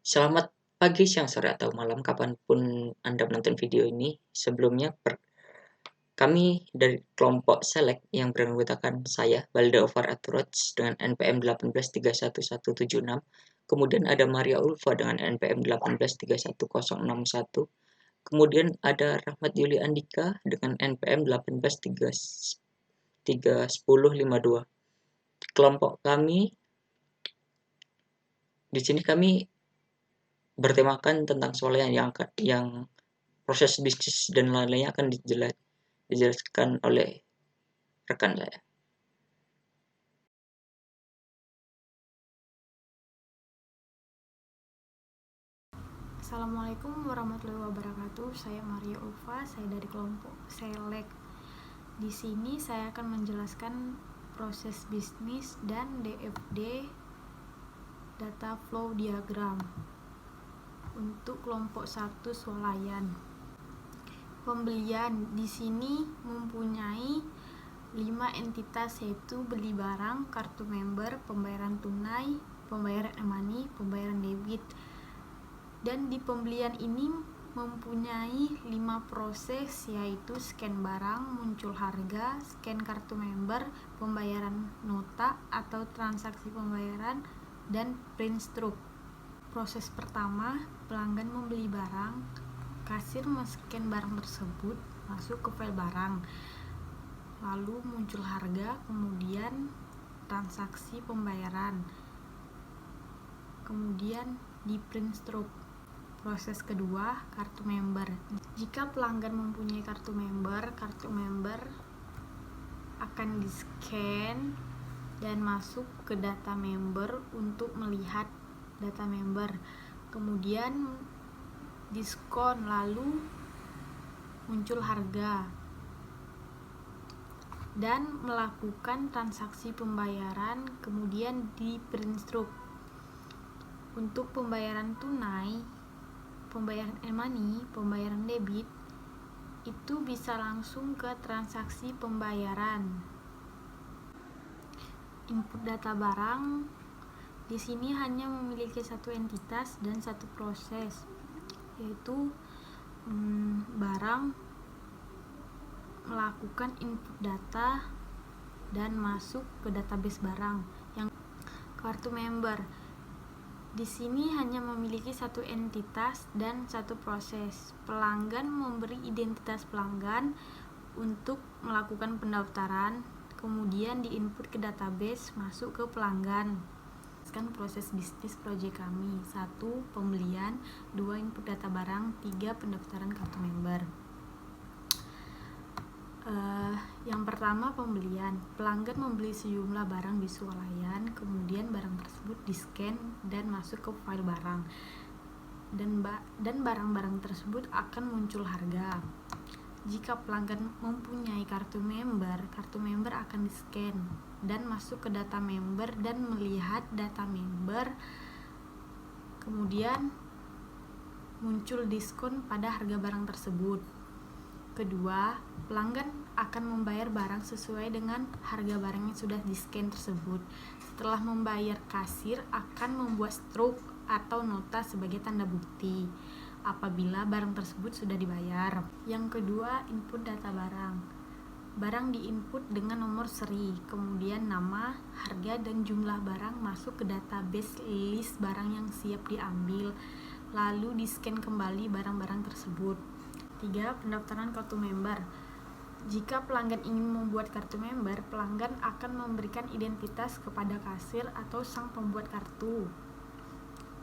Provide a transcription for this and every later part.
Selamat pagi, siang, sore, atau malam kapanpun Anda menonton video ini. Sebelumnya, kami dari kelompok Select yang beranggotakan saya, Balda Ovar Aturots dengan NPM 1831176. Kemudian ada Maria Ulfa dengan NPM 1831061. Kemudian ada Rahmat Yuli Andika dengan NPM 1831052. Kelompok kami di sini kami bertemakan tentang swalayan yang proses bisnis dan lain-lainnya akan dijelaskan oleh rekan saya. Assalamualaikum warahmatullahi wabarakatuh. Saya Maria Ulfa, saya dari kelompok Select. Di sini saya akan menjelaskan proses bisnis dan DFD data flow diagram untuk kelompok 1 swalayan. Pembelian di sini mempunyai 5 entitas, yaitu beli barang, kartu member, pembayaran tunai, pembayaran e-money, pembayaran debit. Dan di pembelian ini mempunyai 5 proses, yaitu scan barang, muncul harga, scan kartu member, pembayaran nota atau transaksi pembayaran, dan print struk. Proses pertama, pelanggan membeli barang, kasir men-scan barang tersebut masuk ke file barang, lalu muncul harga, kemudian transaksi pembayaran, kemudian di print struk. Proses kedua, kartu member. Jika pelanggan mempunyai kartu member akan di-scan dan masuk ke data member untuk melihat data member. Kemudian diskon, lalu muncul harga dan melakukan transaksi pembayaran, kemudian di print struk. Untuk pembayaran tunai, pembayaran e-money, pembayaran debit, itu bisa langsung ke transaksi pembayaran. Input data barang di sini hanya memiliki satu entitas dan satu proses, yaitu barang melakukan input data dan masuk ke database barang. Yang kartu member di sini hanya memiliki satu entitas dan satu proses. Pelanggan memberi identitas pelanggan untuk melakukan pendaftaran, kemudian diinput ke database, masuk ke pelanggan. Proses bisnis proyek kami: 1. Pembelian, 2. Input data barang, 3. Pendaftaran kartu member. Yang pertama, pembelian. Pelanggan membeli sejumlah barang di swalayan, kemudian barang tersebut di-scan dan masuk ke file barang, dan barang-barang tersebut akan muncul harga. Jika pelanggan mempunyai kartu member akan di-scan dan masuk ke data member dan melihat data member, kemudian muncul diskon pada harga barang tersebut. Kedua, pelanggan akan membayar barang sesuai dengan harga barang yang sudah di-scan tersebut. Setelah membayar, kasir akan membuat struk atau nota sebagai tanda bukti apabila barang tersebut sudah dibayar. Yang kedua, input data barang. Barang diinput dengan nomor seri, kemudian nama, harga, dan jumlah barang masuk ke database list barang yang siap diambil, lalu di-scan kembali barang-barang tersebut. 3. Pendaftaran kartu member. Jika pelanggan ingin membuat kartu member, pelanggan akan memberikan identitas kepada kasir atau sang pembuat kartu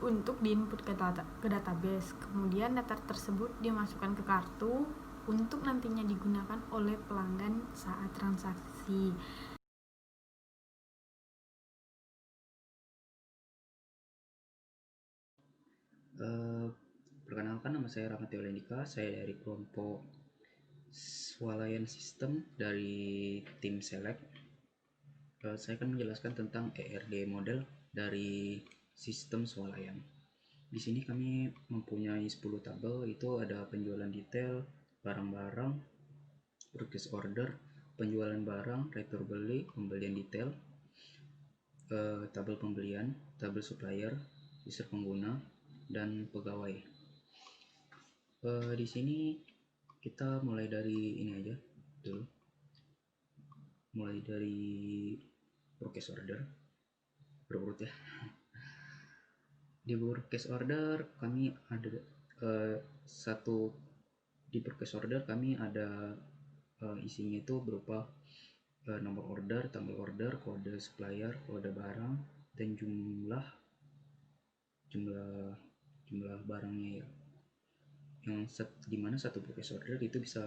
untuk diinput ke database. Kemudian data tersebut dimasukkan ke kartu untuk nantinya digunakan oleh pelanggan saat transaksi. Perkenalkan, nama saya Rahmat Yuli Andika, saya dari kelompok Swalayan System dari tim Select. Saya akan menjelaskan tentang ERD model dari sistem swalayan. Di sini kami mempunyai 10 tabel, itu ada penjualan detail, barang-barang, purchase order, penjualan barang, retur beli, pembelian detail, tabel pembelian, tabel supplier, user pengguna, dan pegawai. Di sini kita mulai dari ini aja dulu, mulai dari purchase order berurut ya. Di purchase order kami ada di purchase order kami ada isinya itu berupa nomor order, tanggal order, kode supplier, kode barang, dan jumlah barangnya ya. Yang dimana satu purchase order itu bisa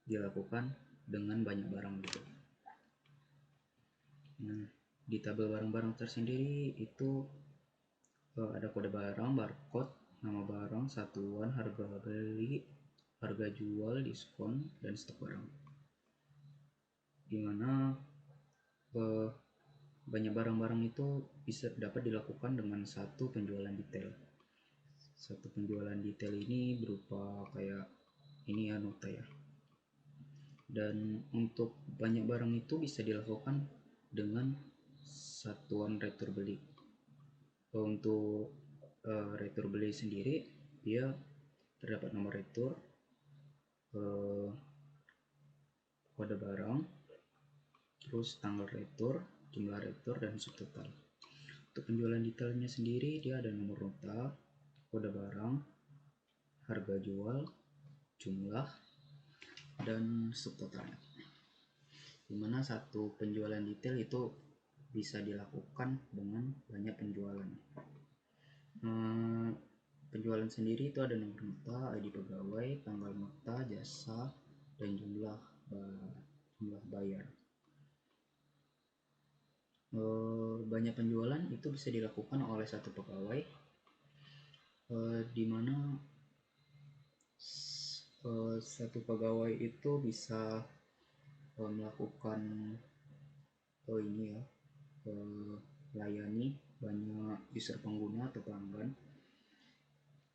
dilakukan dengan banyak barang gitu. Nah, di tabel barang-barang tersendiri itu ada kode barang, barcode, nama barang, satuan, harga beli, harga jual, diskon, dan stok barang. Dimana banyak barang-barang itu bisa dapat dilakukan dengan satu penjualan detail. Satu penjualan detail ini berupa kayak ini ya, nota ya. Dan untuk banyak barang itu bisa dilakukan dengan satuan retur beli. Untuk retur beli sendiri dia terdapat nomor retur, kode barang, terus tanggal retur, jumlah retur, dan subtotal. Untuk penjualan detailnya sendiri dia ada nomor nota, kode barang, harga jual, jumlah, dan subtotalnya. Dimana satu penjualan detail itu bisa dilakukan dengan banyak penjualan. Penjualan sendiri itu ada nomor nota, ID pegawai, tanggal nota, jasa, dan jumlah bayar. Banyak penjualan itu bisa dilakukan oleh satu pegawai, di mana satu pegawai itu bisa melakukan melayani banyak user pengguna atau pelanggan.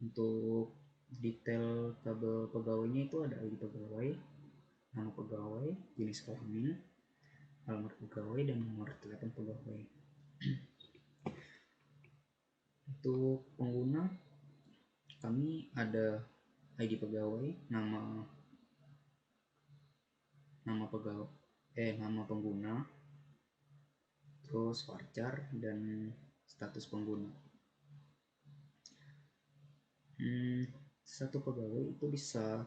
Untuk detail tabel pegawainya itu ada ID pegawai, nama pegawai, jenis kelamin, alamat pegawai, dan nomor telepon pegawai. Untuk pengguna kami ada ID pegawai, nama pengguna, terus varchar, dan status pengguna. Satu pegawai itu bisa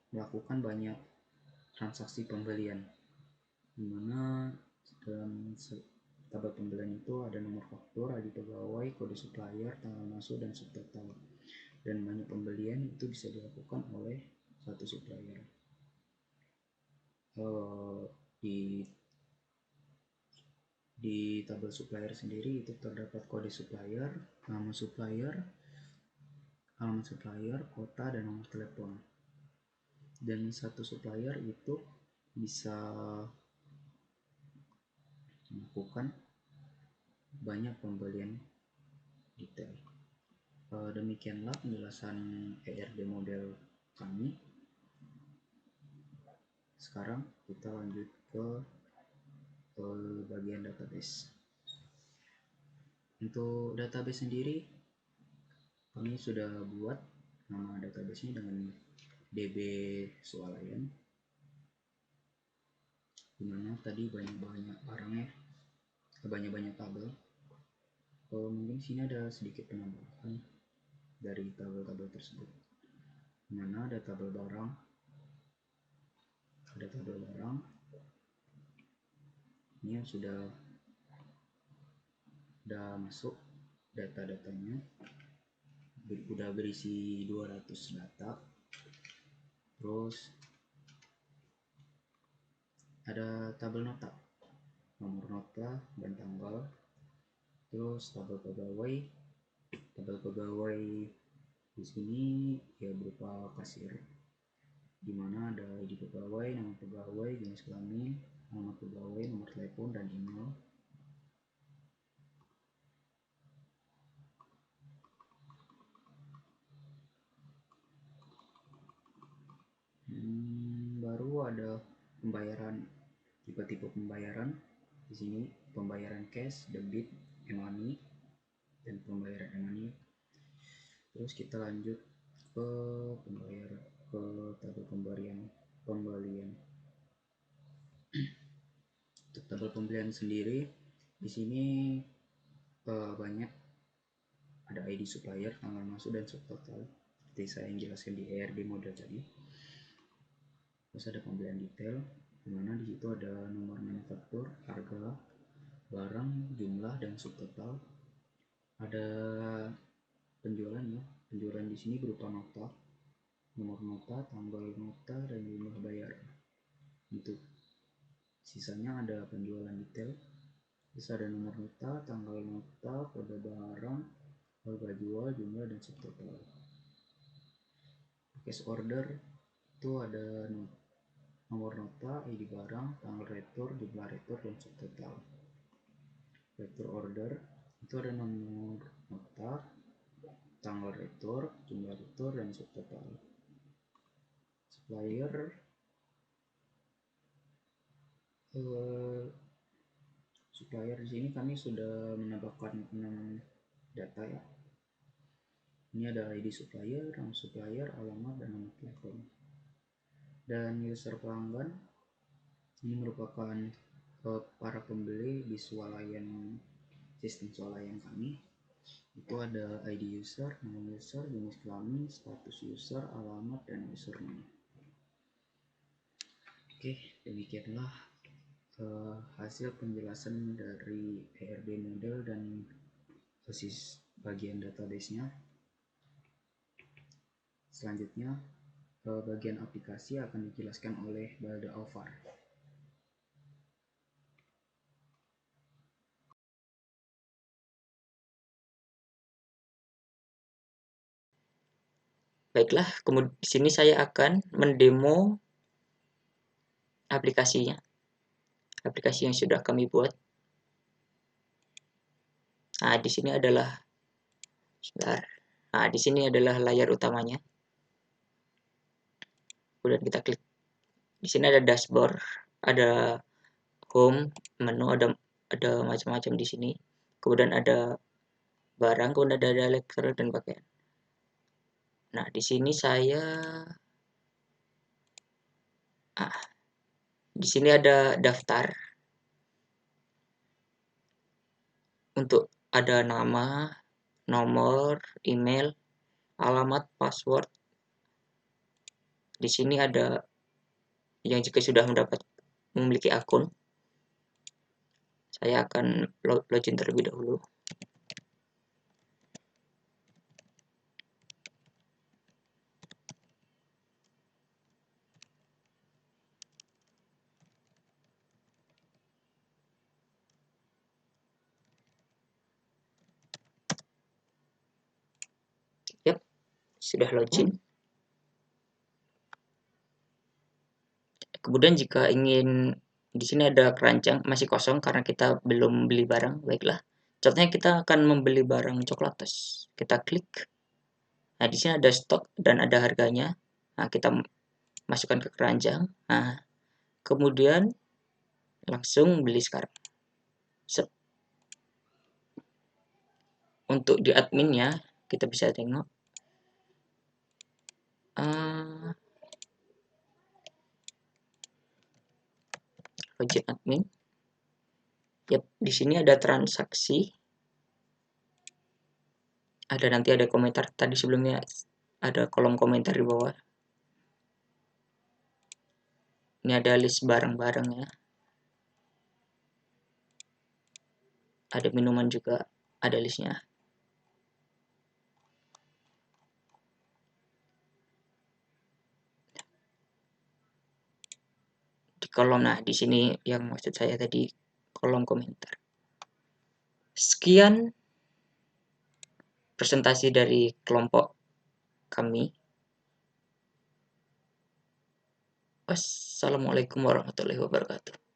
melakukan banyak transaksi pembelian, dimana dalam tabel pembelian itu ada nomor faktur, ID pegawai, kode supplier, tanggal masuk, dan subtotal. Dan banyak pembelian itu bisa dilakukan oleh satu supplier. Di tabel supplier sendiri itu terdapat kode supplier, nama supplier, alamat supplier, kota, dan nomor telepon. Dan satu supplier itu bisa melakukan banyak pembelian detail. Demikianlah penjelasan ERD model kami. Sekarang kita lanjut ke bagian database. Untuk database sendiri kami sudah buat nama database-nya dengan DB Swalayan, dimana tadi banyak barangnya, banyak tabel. Mungkin sini ada sedikit penambahan dari tabel-tabel tersebut, dimana ada tabel barang, ini yang sudah masuk data-datanya, udah berisi 200 data. Terus ada tabel nota, nomor nota dan tanggal. Terus tabel pegawai di sini ya berupa kasir, dimana ada ID pegawai, nama pegawai, jenis kelamin, nama pegawai, nomor telepon, dan email. Baru ada pembayaran, tipe-tipe pembayaran. Di sini pembayaran cash, debit, e-money dan pembayaran e-money. Terus kita lanjut ke pembayaran, ke tabel pembelian. Untuk tabel pembelian sendiri di sini banyak ada ID supplier, tanggal masuk dan subtotal seperti saya yang jelaskan di ERD model tadi. Terus ada pembelian detail, dimana di situ ada nomor manufaktur, harga, barang, jumlah dan subtotal. Ada penjualan ya, penjualan di sini berupa nota, nomor nota, tanggal nota dan jumlah bayar. Untuk sisanya ada penjualan detail. Terus ada nomor nota, tanggal nota, kode barang, harga jual, jumlah dan subtotal. Cash order itu ada nomor nota, ID barang, tanggal retur, jumlah retur dan subtotal. Retur order itu ada nomor nota, tanggal retur, jumlah retur dan subtotal. Supplier supplier di sini kami sudah menambahkan 6 data ya. Ini ada ID supplier, nama supplier, alamat dan nama telepon. Dan user pelanggan ini merupakan para pembeli di swalayan, sistem swalayan kami. Itu ada ID user, nama user, jenis kelamin, status user, alamat dan username. Oke, demikianlah hasil penjelasan dari ERD model dan bagian database-nya. Selanjutnya bagian aplikasi akan dijelaskan oleh Balda Alvar. Baiklah, kemudian di sini saya akan mendemo aplikasi yang sudah kami buat. Nah, di sini adalah di sini adalah layar utamanya. Kemudian kita klik. Di sini ada dashboard, ada home, menu, ada macam-macam di sini. Kemudian ada barang, kemudian ada elektronik dan pakaian. Nah, di sini di sini ada daftar. Untuk ada nama, nomor, email, alamat, password. Di sini ada yang jika sudah memiliki akun. Saya akan login terlebih dahulu. Yap, sudah login. Kemudian jika ingin, di sini ada keranjang masih kosong karena kita belum beli barang. Baiklah, contohnya kita akan membeli barang coklatos. Kita klik. Nah, di sini ada stok dan ada harganya. Nah, kita masukkan ke keranjang. Nah, kemudian langsung beli sekarang. Untuk di adminnya kita bisa tengok login admin. Yap, di sini ada transaksi. Nanti ada komentar. Tadi sebelumnya ada kolom komentar di bawah. Ini ada list barang-barangnya. Ada minuman juga, ada listnya. Di kolom, nah di sini yang maksud saya tadi kolom komentar. Sekian presentasi dari kelompok kami. Wassalamualaikum warahmatullahi wabarakatuh.